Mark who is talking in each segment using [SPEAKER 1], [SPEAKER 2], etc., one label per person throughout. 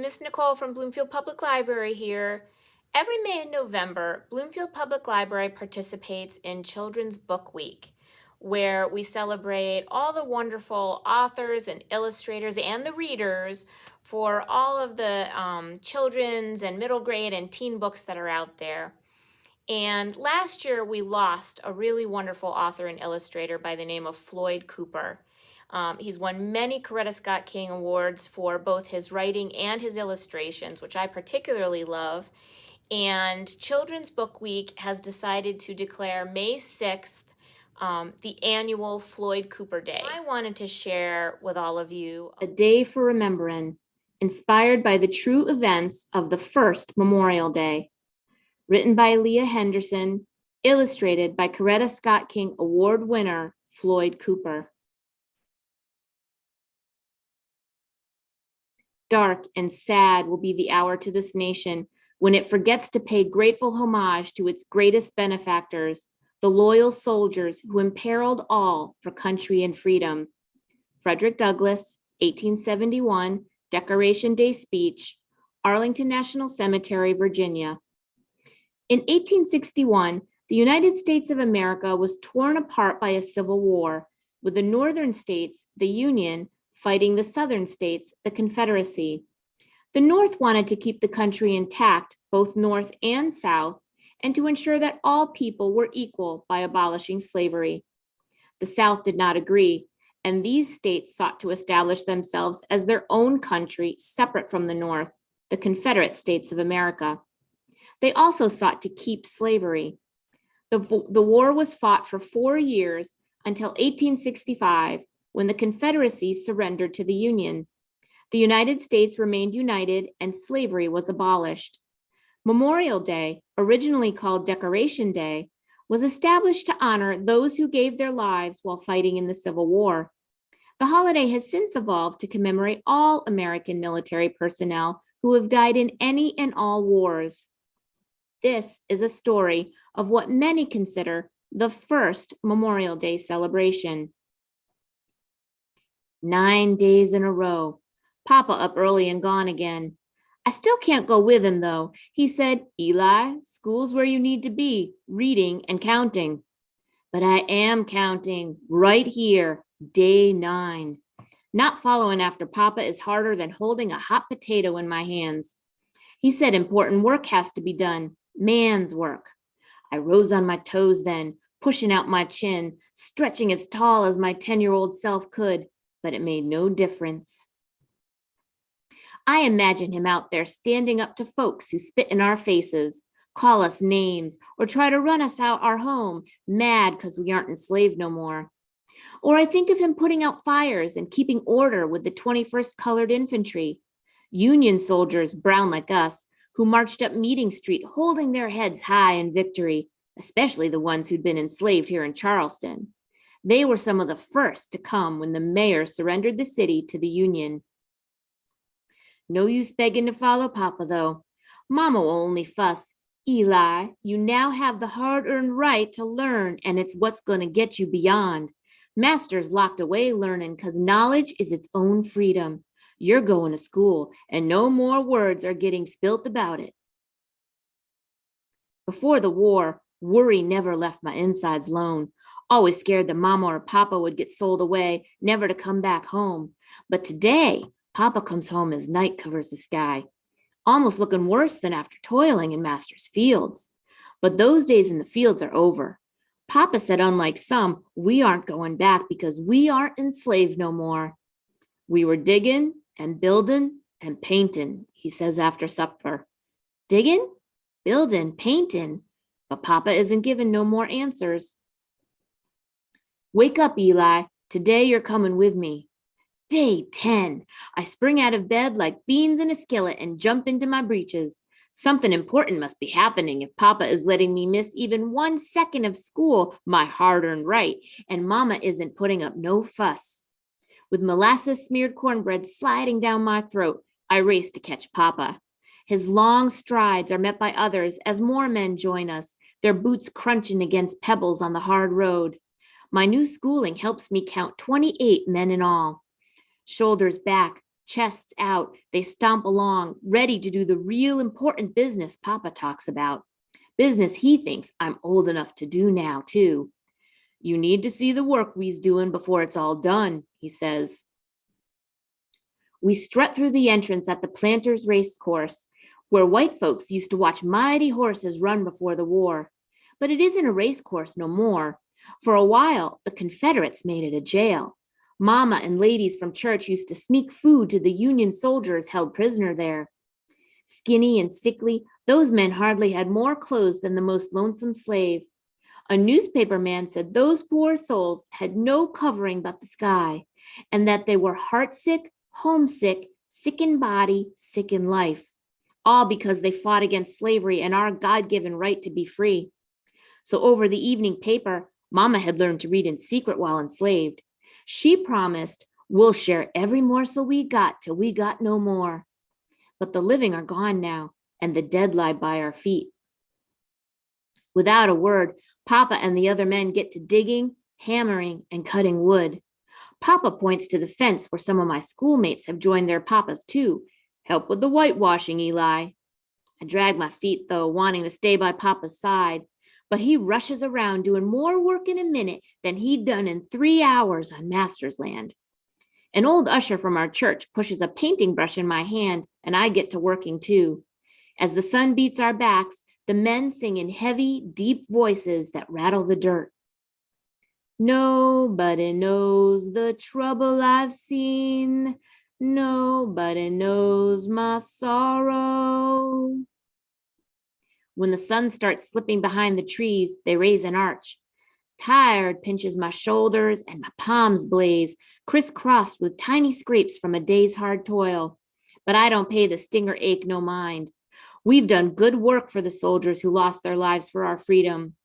[SPEAKER 1] Miss Nicole from Bloomfield Public Library here. Every May and November, Bloomfield Public Library participates in Children's Book Week, where we celebrate all the wonderful authors and illustrators and the readers for all of the children's and middle grade and teen books that are out there. And last year, we lost a really wonderful author and illustrator by the name of Floyd Cooper. He's won many Coretta Scott King Awards for both his writing and his illustrations, which I particularly love. And Children's Book Week has decided to declare May 6th the annual Floyd Cooper Day. I wanted to share with all of you
[SPEAKER 2] a day for remembering, inspired by the true events of the first Memorial Day. Written by Leah Henderson, illustrated by Coretta Scott King Award winner Floyd Cooper. Dark and sad will be the hour to this nation when it forgets to pay grateful homage to its greatest benefactors, the loyal soldiers who imperiled all for country and freedom. Frederick Douglass, 1871, Decoration Day speech, Arlington National Cemetery, Virginia. In 1861, the United States of America was torn apart by a civil war, with the northern states, the Union, fighting the southern states, the Confederacy. The North wanted to keep the country intact, both North and South, and to ensure that all people were equal by abolishing slavery. The South did not agree, and these states sought to establish themselves as their own country separate from the North, the Confederate States of America. They also sought to keep slavery. The war was fought for 4 years until 1865, when the Confederacy surrendered to the Union. The United States remained united and slavery was abolished. Memorial Day, originally called Decoration Day, was established to honor those who gave their lives while fighting in the Civil War. The holiday has since evolved to commemorate all American military personnel who have died in any and all wars. This is a story of what many consider the first Memorial Day celebration. 9 days in a row. Papa up early and gone again. I still can't go with him, though. He said, "Eli, school's where you need to be, reading and counting." But I am counting right here, day 9. Not following after Papa is harder than holding a hot potato in my hands. He said important work has to be done, man's work. I rose on my toes then, pushing out my chin, stretching as tall as my 10-year-old self could, but it made no difference. I imagine him out there standing up to folks who spit in our faces, call us names, or try to run us out our home, mad because we aren't enslaved no more. Or I think of him putting out fires and keeping order with the 21st Colored Infantry, Union soldiers, brown like us, who marched up Meeting Street holding their heads high in victory, especially the ones who'd been enslaved here in Charleston. They were some of the first to come when the mayor surrendered the city to the Union. No use begging to follow Papa, though. Mama will only fuss. "Eli, you now have the hard-earned right to learn, and it's what's going to get you beyond. Master's locked away learning because knowledge is its own freedom. You're going to school, and no more words are getting spilt about it." Before the war, worry never left my insides alone. Always scared that Mama or Papa would get sold away, never to come back home. But today, Papa comes home as night covers the sky, almost looking worse than after toiling in Master's fields. But those days in the fields are over. Papa said, unlike some, we aren't going back because we aren't enslaved no more. "We were digging and building and painting," he says after supper. Digging, building, painting, but Papa isn't giving no more answers. "Wake up, Eli. Today you're coming with me." Day 10. I spring out of bed like beans in a skillet and jump into my breeches. Something important must be happening if Papa is letting me miss even 1 second of school, my hard-earned right, and Mama isn't putting up no fuss. With molasses-smeared cornbread sliding down my throat, I race to catch Papa. His long strides are met by others as more men join us, their boots crunching against pebbles on the hard road. My new schooling helps me count 28 men in all. Shoulders back, Chests out, they stomp along, ready to do the real important business Papa talks about. Business he thinks I'm old enough to do now, too. You need to see the work we's doing before it's all done, he says. We strut through the entrance at the Planters Race Course, where white folks used to watch mighty horses run before the war. But it isn't a race course no more. For a while, the Confederates made it a jail. Mama and ladies from church used to sneak food to the Union soldiers held prisoner there. Skinny and sickly, those men hardly had more clothes than the most lonesome slave. A newspaper man said those poor souls had no covering but the sky, and that they were heartsick, homesick, sick in body, sick in life, all because they fought against slavery and our God-given right to be free. So over the evening paper, Mama had learned to read in secret while enslaved. She promised, we'll share every morsel we got till we got no more. But the living are gone now, and the dead lie by our feet. Without a word, Papa and the other men get to digging, hammering, and cutting wood. Papa points to the fence where some of my schoolmates have joined their papas too. Help with the whitewashing, Eli. I drag my feet, though, wanting to stay by Papa's side, but he rushes around doing more work in a minute than he'd done in 3 hours on Master's land. An old usher from our church pushes a painting brush in my hand, and I get to working too. As the sun beats our backs, the men sing in heavy, deep voices that rattle the dirt. Nobody knows the trouble I've seen. Nobody knows my sorrow. When the sun starts slipping behind the trees, they raise an arch. Tired pinches my shoulders and my palms blaze, crisscrossed with tiny scrapes from a day's hard toil. But I don't pay the stinger ache no mind. We've done good work for the soldiers who lost their lives for our freedom.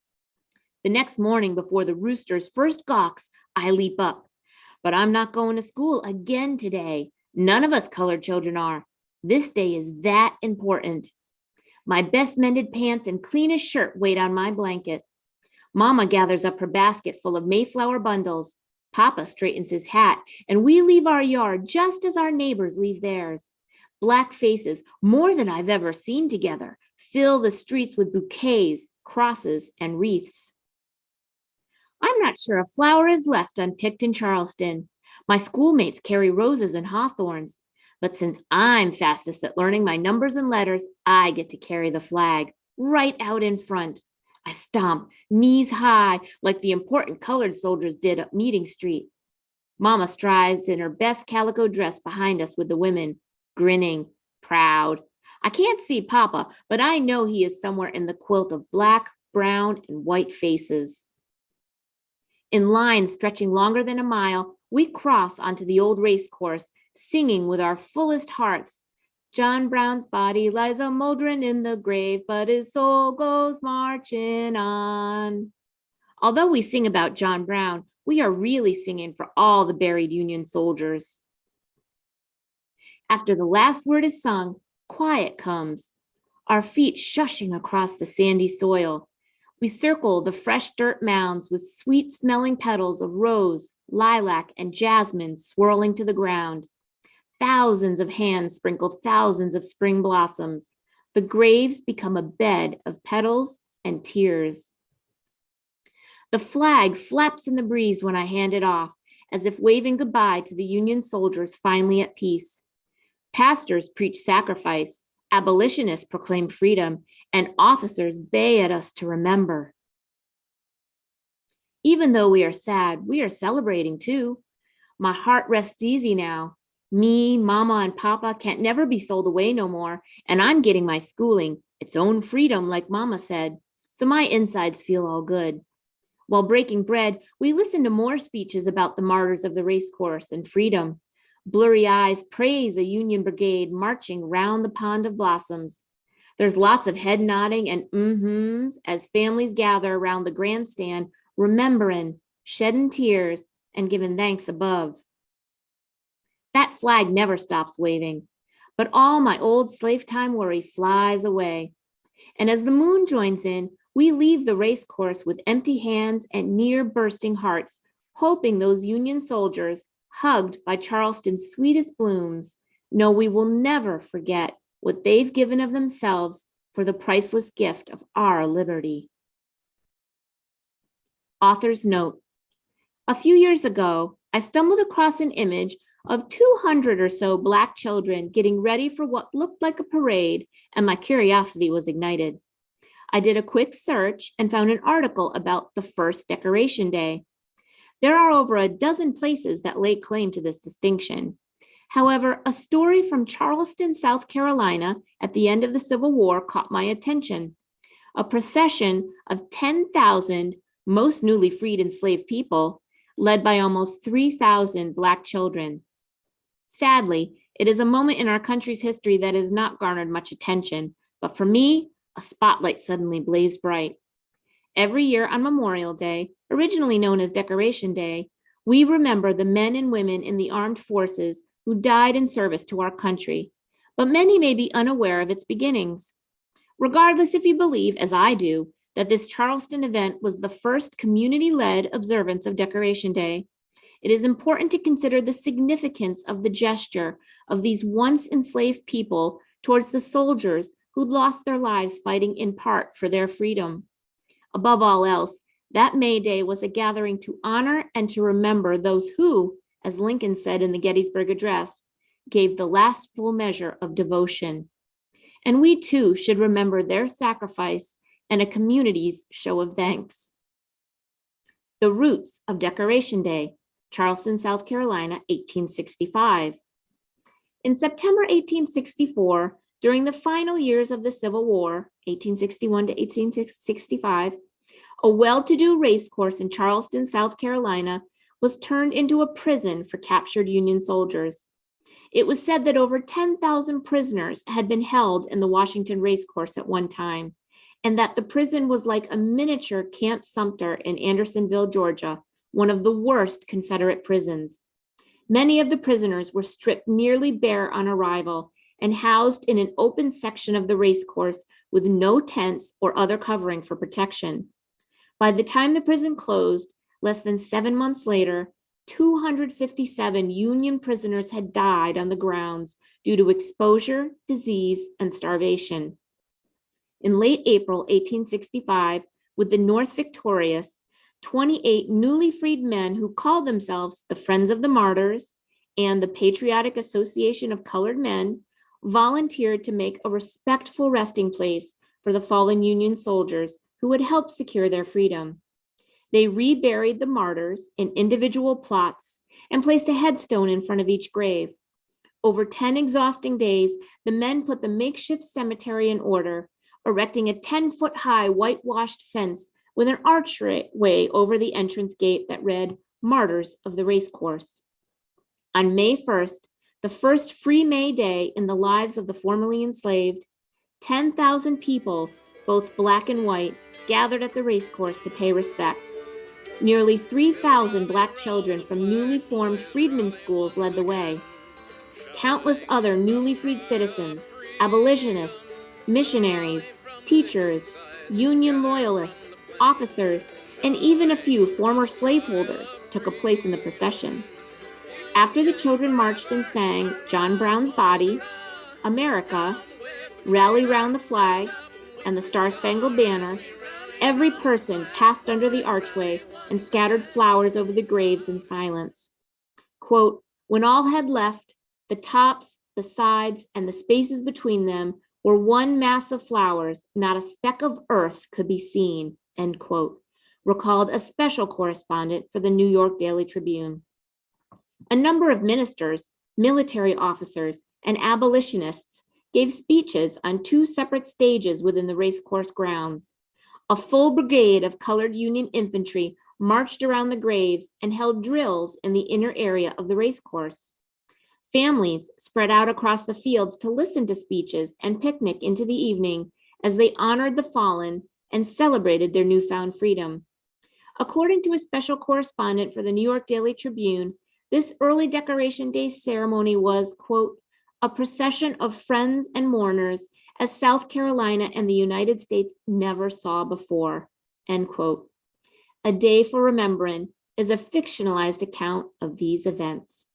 [SPEAKER 2] The next morning, before the roosters first gawks, I leap up. But I'm not going to school again today. None of us colored children are. This day is that important. My best mended pants and cleanest shirt wait on my blanket. Mama gathers up her basket full of Mayflower bundles. Papa straightens his hat, and we leave our yard just as our neighbors leave theirs. Black faces, more than I've ever seen together, fill the streets with bouquets, crosses, and wreaths. I'm not sure a flower is left unpicked in Charleston. My schoolmates carry roses and hawthorns. But since I'm fastest at learning my numbers and letters, I get to carry the flag right out in front. I stomp, knees high, like the important colored soldiers did up Meeting Street. Mama strides in her best calico dress behind us with the women, grinning, proud. I can't see Papa, but I know he is somewhere in the quilt of black, brown, and white faces. In lines stretching longer than a mile, we cross onto the old race course, singing with our fullest hearts. John Brown's body lies a moldering in the grave, but his soul goes marching on. Although we sing about John Brown, we are really singing for all the buried Union soldiers. After the last word is sung, quiet comes, our feet shushing across the sandy soil. We circle the fresh dirt mounds with sweet-smelling petals of rose, lilac, and jasmine swirling to the ground. Thousands of hands sprinkle thousands of spring blossoms. The graves become a bed of petals and tears. The flag flaps in the breeze when I hand it off, as if waving goodbye to the Union soldiers finally at peace. Pastors preach sacrifice, abolitionists proclaim freedom, and officers bay at us to remember. Even though we are sad, we are celebrating too. My heart rests easy now. Me, Mama, and Papa can't never be sold away no more, and I'm getting my schooling, its own freedom, like Mama said, so my insides feel all good. While breaking bread, we listen to more speeches about the martyrs of the race course and freedom. Blurry eyes praise a Union brigade marching round the pond of blossoms. There's lots of head nodding and mm-hms as families gather around the grandstand, remembering, shedding tears, and giving thanks above. That flag never stops waving, but all my old slave time worry flies away. And as the moon joins in, we leave the race course with empty hands and near bursting hearts, hoping those Union soldiers, hugged by Charleston's sweetest blooms, No, we will never forget what they've given of themselves for the priceless gift of our liberty. Author's note: a few years ago, I stumbled across an image of 200 or so Black children getting ready for what looked like a parade, and my curiosity was ignited. I did a quick search and found an article about the first Decoration Day. There are over a dozen places that lay claim to this distinction. However, a story from Charleston, South Carolina, at the end of the Civil War caught my attention. A procession of 10,000 most newly freed enslaved people, led by almost 3,000 Black children. Sadly, it is a moment in our country's history that has not garnered much attention, but for me, a spotlight suddenly blazed bright. Every year on Memorial Day, originally known as Decoration Day, we remember the men and women in the armed forces who died in service to our country, but many may be unaware of its beginnings. Regardless if you believe, as I do, that this Charleston event was the first community-led observance of Decoration Day, it is important to consider the significance of the gesture of these once enslaved people towards the soldiers who'd lost their lives fighting in part for their freedom. Above all else, that May Day was a gathering to honor and to remember those who, as Lincoln said in the Gettysburg Address, gave the last full measure of devotion. And we too should remember their sacrifice and a community's show of thanks. The roots of Decoration Day, Charleston, South Carolina, 1865. In September 1864, during the final years of the Civil War, 1861 to 1865, a well-to-do race course in Charleston, South Carolina, was turned into a prison for captured Union soldiers. It was said that over 10,000 prisoners had been held in the Washington race course at one time, and that the prison was like a miniature Camp Sumter in Andersonville, Georgia, one of the worst Confederate prisons. Many of the prisoners were stripped nearly bare on arrival and housed in an open section of the race course with no tents or other covering for protection. By the time the prison closed, less than 7 months later, 257 Union prisoners had died on the grounds due to exposure, disease, and starvation. In late April 1865, with the North victorious, 28 newly freed men who called themselves the Friends of the Martyrs and the Patriotic Association of Colored Men volunteered to make a respectful resting place for the fallen Union soldiers who had helped secure their freedom. They reburied the martyrs in individual plots and placed a headstone in front of each grave. Over 10 exhausting days, the men put the makeshift cemetery in order, erecting a 10-foot-high whitewashed fence with an archway over the entrance gate that read, "Martyrs of the Racecourse." On May 1st, the first free May Day in the lives of the formerly enslaved, 10,000 people, both Black and white, gathered at the racecourse to pay respect. Nearly 3,000 Black children from newly formed freedmen's schools led the way. Countless other newly freed citizens, abolitionists, missionaries, teachers, Union loyalists, officers, and even a few former slaveholders took a place in the procession. After the children marched and sang John Brown's Body, America, Rally Round the Flag, and the Star-Spangled Banner, every person passed under the archway and scattered flowers over the graves in silence. Quote, "When all had left, the tops, the sides, and the spaces between them were one mass of flowers, not a speck of earth could be seen," end quote, recalled a special correspondent for the New York Daily Tribune. A number of ministers, military officers, and abolitionists gave speeches on 2 separate stages within the racecourse grounds. A full brigade of colored Union infantry marched around the graves and held drills in the inner area of the racecourse. Families spread out across the fields to listen to speeches and picnic into the evening as they honored the fallen and celebrated their newfound freedom. According to a special correspondent for the New York Daily Tribune, this early Decoration Day ceremony was, quote, "a procession of friends and mourners as South Carolina and the United States never saw before," end quote. A Day for Rememberin' is a fictionalized account of these events.